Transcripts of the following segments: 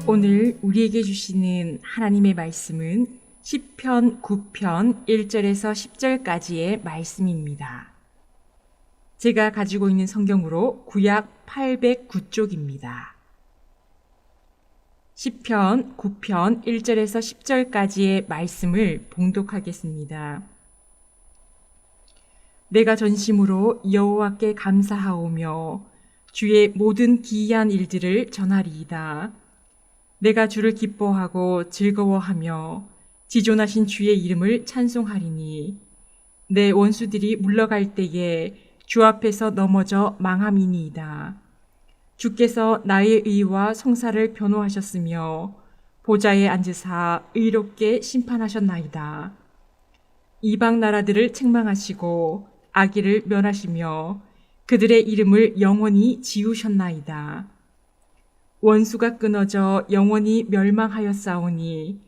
오늘 우리에게 주시는 하나님의 말씀은 시편 9편 1절에서 10절까지의 말씀입니다. 제가 가지고 있는 성경으로 구약 809쪽입니다. 시편 9편 1절에서 10절까지의 말씀을 봉독하겠습니다. 내가 전심으로 여호와께 감사하오며 주의 모든 기이한 일들을 전하리이다. 내가 주를 기뻐하고 즐거워하며 지존하신 주의 이름을 찬송하리니 내 원수들이 물러갈 때에 주 앞에서 넘어져 망함이니이다. 주께서 나의 의와 송사를 변호하셨으며 보좌에 앉으사 의롭게 심판하셨나이다. 이방 나라들을 책망하시고 악의를 멸하시며 그들의 이름을 영원히 지우셨나이다. 원수가 끊어져 영원히 멸망하였사오니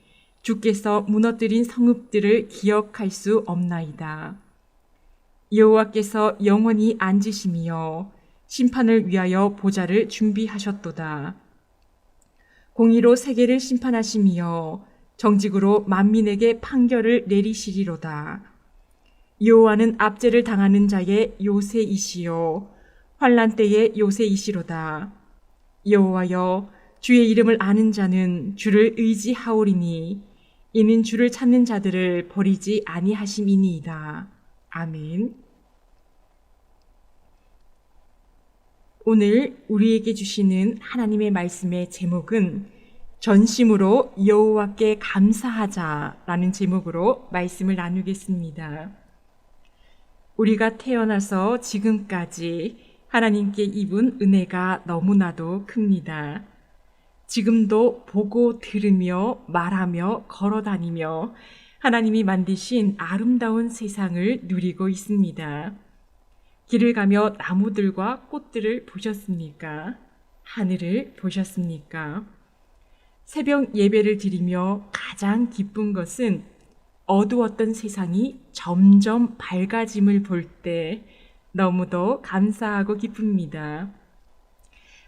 주께서 무너뜨린 성읍들을 기억할 수 없나이다. 여호와께서 영원히 앉으시며 심판을 위하여 보좌를 준비하셨도다. 공의로 세계를 심판하시며 정직으로 만민에게 판결을 내리시리로다. 여호와는 압제를 당하는 자의 요새이시요 환난 때의 요새이시로다. 여호와여, 주의 이름을 아는 자는 주를 의지하오리니 이는 주를 찾는 자들을 버리지 아니하심이니이다. 아멘. 오늘 우리에게 주시는 하나님의 말씀의 제목은 전심으로 여호와께 감사하자라는 제목으로 말씀을 나누겠습니다. 우리가 태어나서 지금까지 하나님께 입은 은혜가 너무나도 큽니다. 지금도 보고 들으며 말하며 걸어다니며 하나님이 만드신 아름다운 세상을 누리고 있습니다. 길을 가며 나무들과 꽃들을 보셨습니까? 하늘을 보셨습니까? 새벽 예배를 드리며 가장 기쁜 것은 어두웠던 세상이 점점 밝아짐을 볼 때 너무도 감사하고 기쁩니다.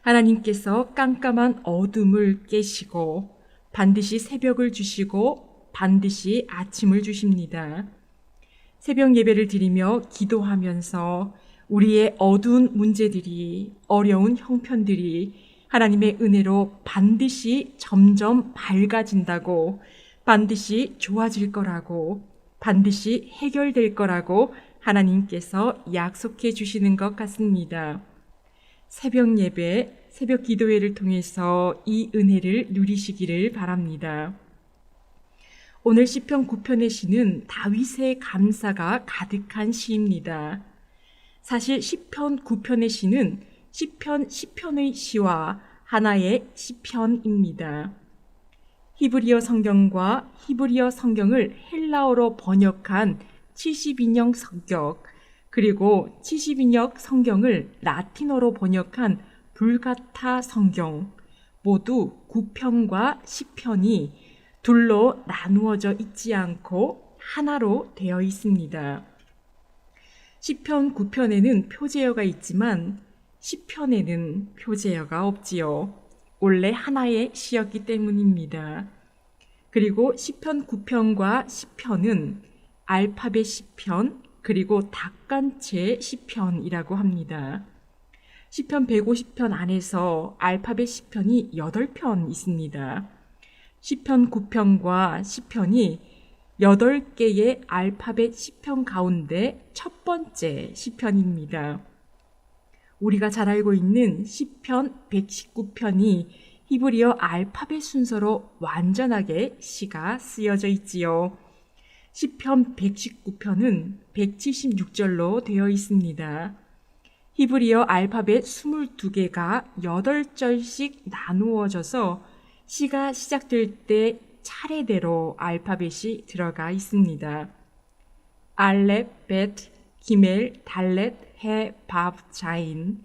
하나님께서 깜깜한 어둠을 깨시고 반드시 새벽을 주시고 반드시 아침을 주십니다. 새벽 예배를 드리며 기도하면서 우리의 어두운 문제들이, 어려운 형편들이 하나님의 은혜로 반드시 점점 밝아진다고, 반드시 좋아질 거라고, 반드시 해결될 거라고 하나님께서 약속해 주시는 것 같습니다. 새벽 예배, 새벽 기도회를 통해서 이 은혜를 누리시기를 바랍니다. 오늘 시편 9편의 시는 다윗의 감사가 가득한 시입니다. 사실 시편 9편의 시는 시편의 시와 하나의 시편입니다. 히브리어 성경과 히브리어 성경을 헬라어로 번역한 72역 성경, 그리고 72역 성경을 라틴어로 번역한 불가타 성경, 모두 9편과 10편이 둘로 나누어져 있지 않고 하나로 되어 있습니다. 시편 9편에는 표제어가 있지만 10편에는 표제어가 없지요. 원래 하나의 시였기 때문입니다. 그리고 시편 9편과 10편은 알파벳 시편, 그리고 닭간체 시편이라고 합니다. 시편 150편 안에서 알파벳 시편이 8편 있습니다. 시편 9편과 10편이 8개의 알파벳 시편 가운데 첫 번째 시편입니다. 우리가 잘 알고 있는 시편 119편이 히브리어 알파벳 순서로 완전하게 시가 쓰여져 있지요. 시편 119편은 176절로 되어 있습니다. 히브리어 알파벳 22개가 8절씩 나누어져서 시가 시작될 때 차례대로 알파벳이 들어가 있습니다. 알렙, 벳, 기멜, 달렛, 해, 밥, 자인,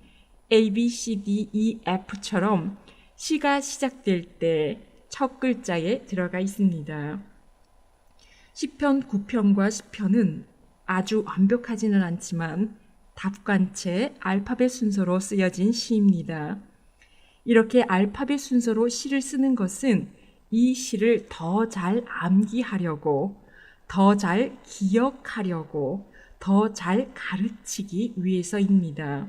A, B, C, D, E, F처럼 시가 시작될 때 첫 글자에 들어가 있습니다. 시편 9편과 10편은 아주 완벽하지는 않지만 답관체 알파벳 순서로 쓰여진 시입니다. 이렇게 알파벳 순서로 시를 쓰는 것은 이 시를 더 잘 암기하려고, 더 잘 기억하려고, 더 잘 가르치기 위해서입니다.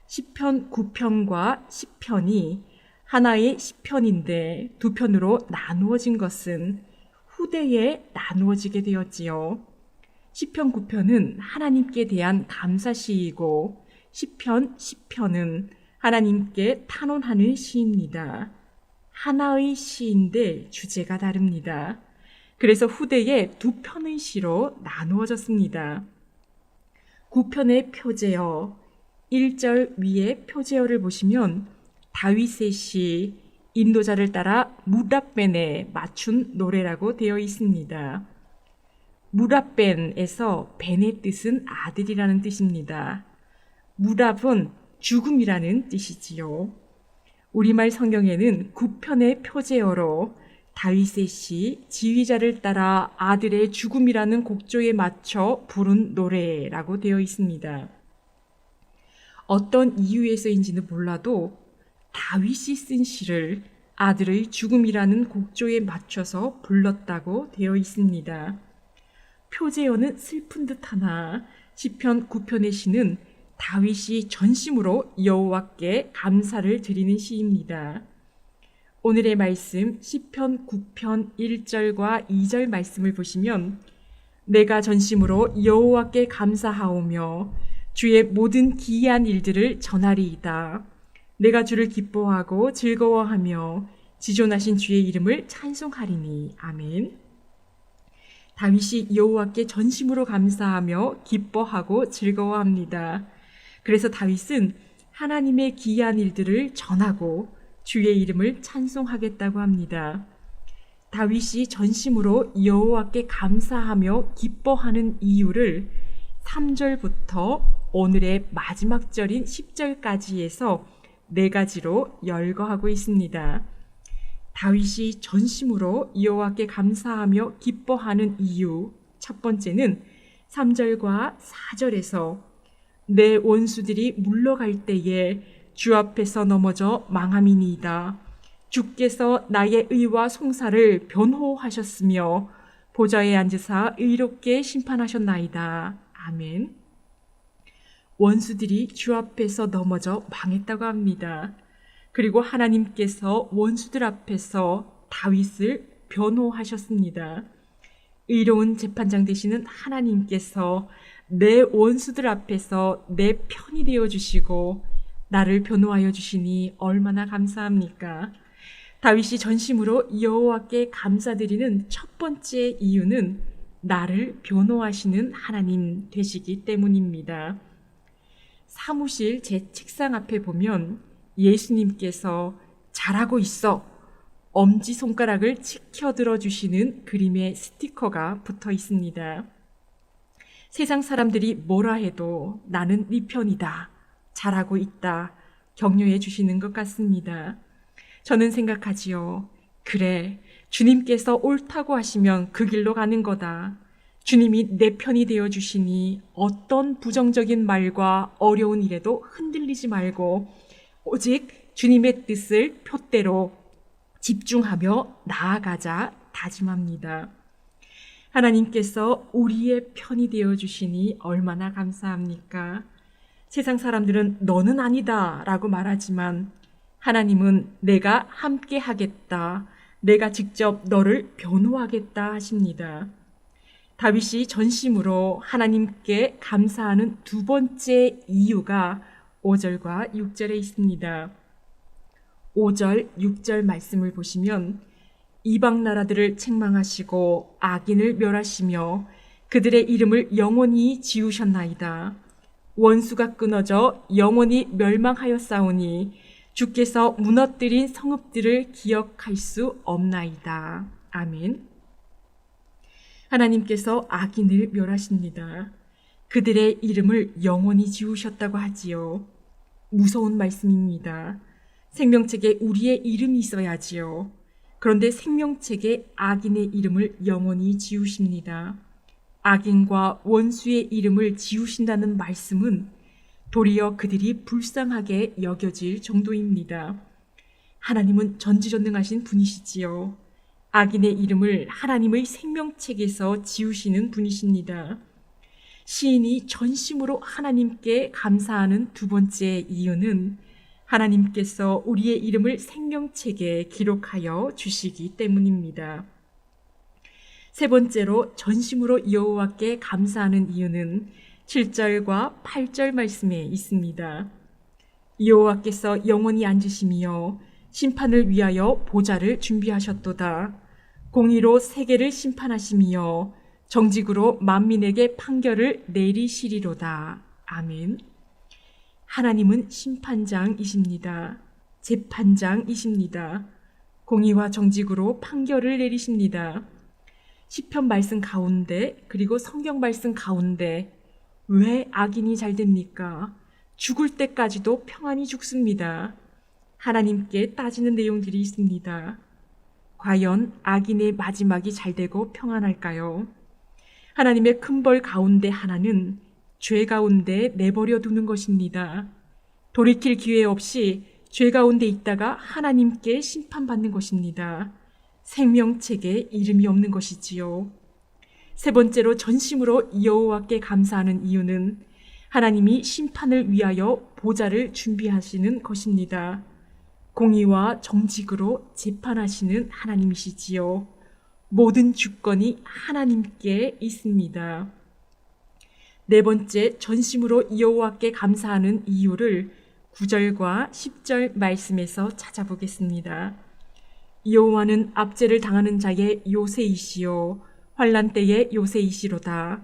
시편 9편과 10편이 하나의 시편인데 두 편으로 나누어진 것은 후대에 나누어지게 되었지요. 시편 9편은 하나님께 대한 감사시이고 시편 10편은 하나님께 탄원하는 시입니다. 하나의 시인데 주제가 다릅니다. 그래서 후대에 두 편의 시로 나누어졌습니다. 9편의 표제어, 1절 위에 표제어를 보시면 다윗의 시, 인도자를 따라 무라벤에 맞춘 노래라고 되어 있습니다. 무라벤에서 벤의 뜻은 아들이라는 뜻입니다. 무랍은 죽음이라는 뜻이지요. 우리말 성경에는 9편의 표제어로 다윗의 시, 지휘자를 따라 아들의 죽음이라는 곡조에 맞춰 부른 노래라고 되어 있습니다. 어떤 이유에서인지는 몰라도 다윗이 쓴 시를 아들의 죽음이라는 곡조에 맞춰서 불렀다고 되어 있습니다. 표제어는 슬픈 듯하나 시편 9편의 시는 다윗이 전심으로 여호와께 감사를 드리는 시입니다. 오늘의 말씀 시편 9편 1절과 2절 말씀을 보시면 내가 전심으로 여호와께 감사하오며 주의 모든 기이한 일들을 전하리이다. 내가 주를 기뻐하고 즐거워하며 지존하신 주의 이름을 찬송하리니. 아멘. 다윗이 여호와께 전심으로 감사하며 기뻐하고 즐거워합니다. 그래서 다윗은 하나님의 기이한 일들을 전하고 주의 이름을 찬송하겠다고 합니다. 다윗이 전심으로 여호와께 감사하며 기뻐하는 이유를 3절부터 오늘의 마지막 절인 10절까지에서 4가지로 열거하고 있습니다. 다윗이 전심으로 여호와께 감사하며 기뻐하는 이유, 첫 번째는 3절과 4절에서 내 원수들이 물러갈 때에 주 앞에서 넘어져 망함이니이다. 주께서 나의 의와 송사를 변호하셨으며 보좌에 앉으사 의롭게 심판하셨나이다. 아멘. 원수들이 주 앞에서 넘어져 망했다고 합니다. 그리고 하나님께서 원수들 앞에서 다윗을 변호하셨습니다. 의로운 재판장 되시는 하나님께서 내 원수들 앞에서 내 편이 되어주시고 나를 변호하여 주시니 얼마나 감사합니까? 다윗이 전심으로 여호와께 감사드리는 첫 번째 이유는 나를 변호하시는 하나님 되시기 때문입니다. 사무실 제 책상 앞에 보면 예수님께서 잘하고 있어 엄지손가락을 치켜들어 주시는 그림의 스티커가 붙어 있습니다. 세상 사람들이 뭐라 해도 나는 네 편이다, 잘하고 있다 격려해 주시는 것 같습니다. 저는 생각하지요. 그래, 주님께서 옳다고 하시면 그 길로 가는 거다. 주님이 내 편이 되어 주시니 어떤 부정적인 말과 어려운 일에도 흔들리지 말고 오직 주님의 뜻을 표대로 집중하며 나아가자 다짐합니다. 하나님께서 우리의 편이 되어 주시니 얼마나 감사합니까? 세상 사람들은 너는 아니다 라고 말하지만 하나님은 내가 함께 하겠다, 내가 직접 너를 변호하겠다 하십니다. 다윗이 전심으로 하나님께 감사하는 두 번째 이유가 5절과 6절에 있습니다. 5절, 6절 말씀을 보시면 이방 나라들을 책망하시고 악인을 멸하시며 그들의 이름을 영원히 지우셨나이다. 원수가 끊어져 영원히 멸망하였사오니 주께서 무너뜨린 성읍들을 기억할 수 없나이다. 아멘. 하나님께서 악인을 멸하십니다. 그들의 이름을 영원히 지우셨다고 하지요. 무서운 말씀입니다. 생명책에 우리의 이름이 있어야지요. 그런데 생명책에 악인의 이름을 영원히 지우십니다. 악인과 원수의 이름을 지우신다는 말씀은 도리어 그들이 불쌍하게 여겨질 정도입니다. 하나님은 전지전능하신 분이시지요. 악인의 이름을 하나님의 생명책에서 지우시는 분이십니다. 시인이 전심으로 하나님께 감사하는 두 번째 이유는 하나님께서 우리의 이름을 생명책에 기록하여 주시기 때문입니다. 세 번째로 전심으로 여호와께 감사하는 이유는 7절과 8절 말씀에 있습니다. 여호와께서 영원히 앉으시며 심판을 위하여 보좌를 준비하셨도다. 공의로 세계를 심판하시며 정직으로 만민에게 판결을 내리시리로다. 아멘. 하나님은 심판장이십니다. 재판장이십니다. 공의와 정직으로 판결을 내리십니다. 시편 말씀 가운데 그리고 성경 말씀 가운데 왜 악인이 잘 됩니까? 죽을 때까지도 평안히 죽습니다. 하나님께 따지는 내용들이 있습니다. 과연 악인의 마지막이 잘 되고 평안할까요? 하나님의 큰 벌 가운데 하나는 죄 가운데 내버려 두는 것입니다. 돌이킬 기회 없이 죄 가운데 있다가 하나님께 심판받는 것입니다. 생명책에 이름이 없는 것이지요. 세 번째로 전심으로 여호와께 감사하는 이유는 하나님이 심판을 위하여 보좌를 준비하시는 것입니다. 공의와 정직으로 재판하시는 하나님이시지요. 모든 주권이 하나님께 있습니다. 네 번째, 전심으로 여호와께 감사하는 이유를 9절과 10절 말씀에서 찾아보겠습니다. 여호와는 압제를 당하는 자의 요새이시요 환난 때의 요새이시로다.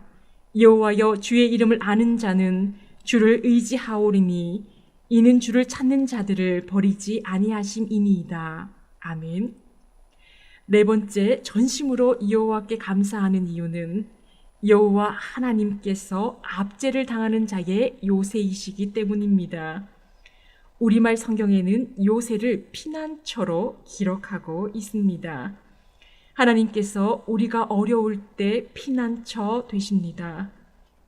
여호와여, 주의 이름을 아는 자는 주를 의지하오리니 이는 주를 찾는 자들을 버리지 아니하심이니이다. 아멘. 네 번째, 전심으로 여호와께 감사하는 이유는 여호와 하나님께서 압제를 당하는 자의 요새이시기 때문입니다. 우리말 성경에는 요새를 피난처로 기록하고 있습니다. 하나님께서 우리가 어려울 때 피난처 되십니다.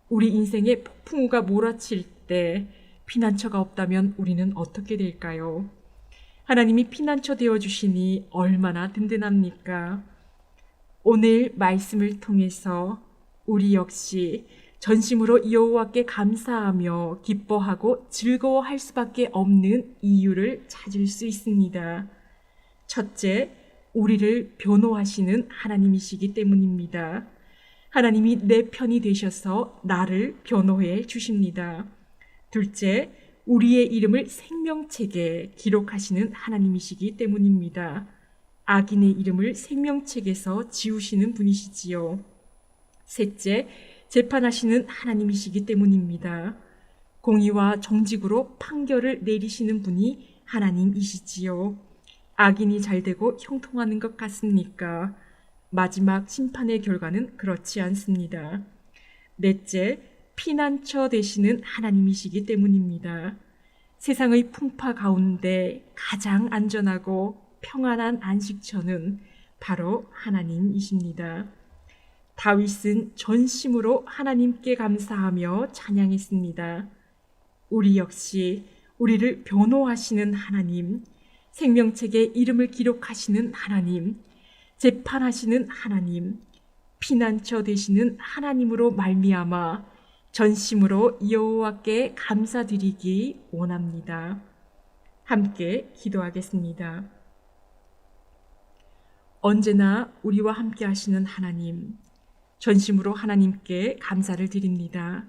우리 인생에 폭풍우가 몰아칠 때 피난처가 없다면 우리는 어떻게 될까요? 하나님이 피난처 되어주시니 얼마나 든든합니까? 오늘 말씀을 통해서 우리 역시 전심으로 여호와께 감사하며 기뻐하고 즐거워할 수밖에 없는 이유를 찾을 수 있습니다. 첫째, 우리를 변호하시는 하나님이시기 때문입니다. 하나님이 내 편이 되셔서 나를 변호해 주십니다. 둘째, 우리의 이름을 생명책에 기록하시는 하나님이시기 때문입니다. 악인의 이름을 생명책에서 지우시는 분이시지요. 셋째, 재판하시는 하나님이시기 때문입니다. 공의와 정직으로 판결을 내리시는 분이 하나님이시지요. 악인이 잘되고 형통하는 것 같습니까? 마지막 심판의 결과는 그렇지 않습니다. 넷째, 피난처 되시는 하나님이시기 때문입니다. 세상의 풍파 가운데 가장 안전하고 평안한 안식처는 바로 하나님이십니다. 다윗은 전심으로 하나님께 감사하며 찬양했습니다. 우리 역시 우리를 변호하시는 하나님, 생명책에 이름을 기록하시는 하나님, 재판하시는 하나님, 피난처 되시는 하나님으로 말미암아 전심으로 여호와께 감사드리기 원합니다. 함께 기도하겠습니다. 언제나 우리와 함께 하시는 하나님, 전심으로 하나님께 감사를 드립니다.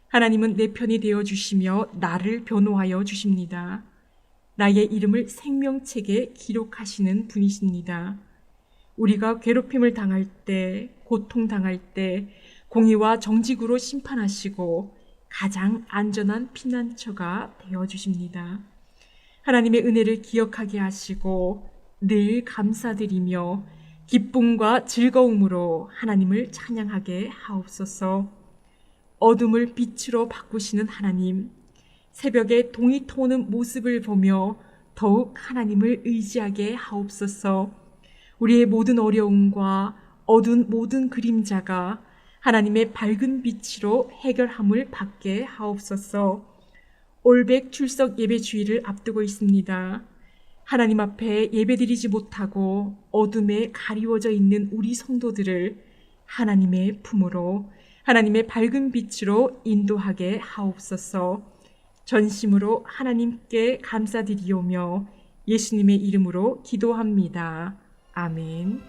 하나님은 내 편이 되어주시며 나를 변호하여 주십니다. 나의 이름을 생명책에 기록하시는 분이십니다. 우리가 괴롭힘을 당할 때, 고통당할 때 공의와 정직으로 심판하시고 가장 안전한 피난처가 되어주십니다. 하나님의 은혜를 기억하게 하시고 늘 감사드리며 기쁨과 즐거움으로 하나님을 찬양하게 하옵소서. 어둠을 빛으로 바꾸시는 하나님, 새벽에 동이 터오는 모습을 보며 더욱 하나님을 의지하게 하옵소서. 우리의 모든 어려움과 어두운 모든 그림자가 하나님의 밝은 빛으로 해결함을 받게 하옵소서. 올백 출석 예배 주일을 앞두고 있습니다. 하나님 앞에 예배드리지 못하고 어둠에 가리워져 있는 우리 성도들을 하나님의 품으로, 하나님의 밝은 빛으로 인도하게 하옵소서. 전심으로 하나님께 감사드리오며 예수님의 이름으로 기도합니다. 아멘.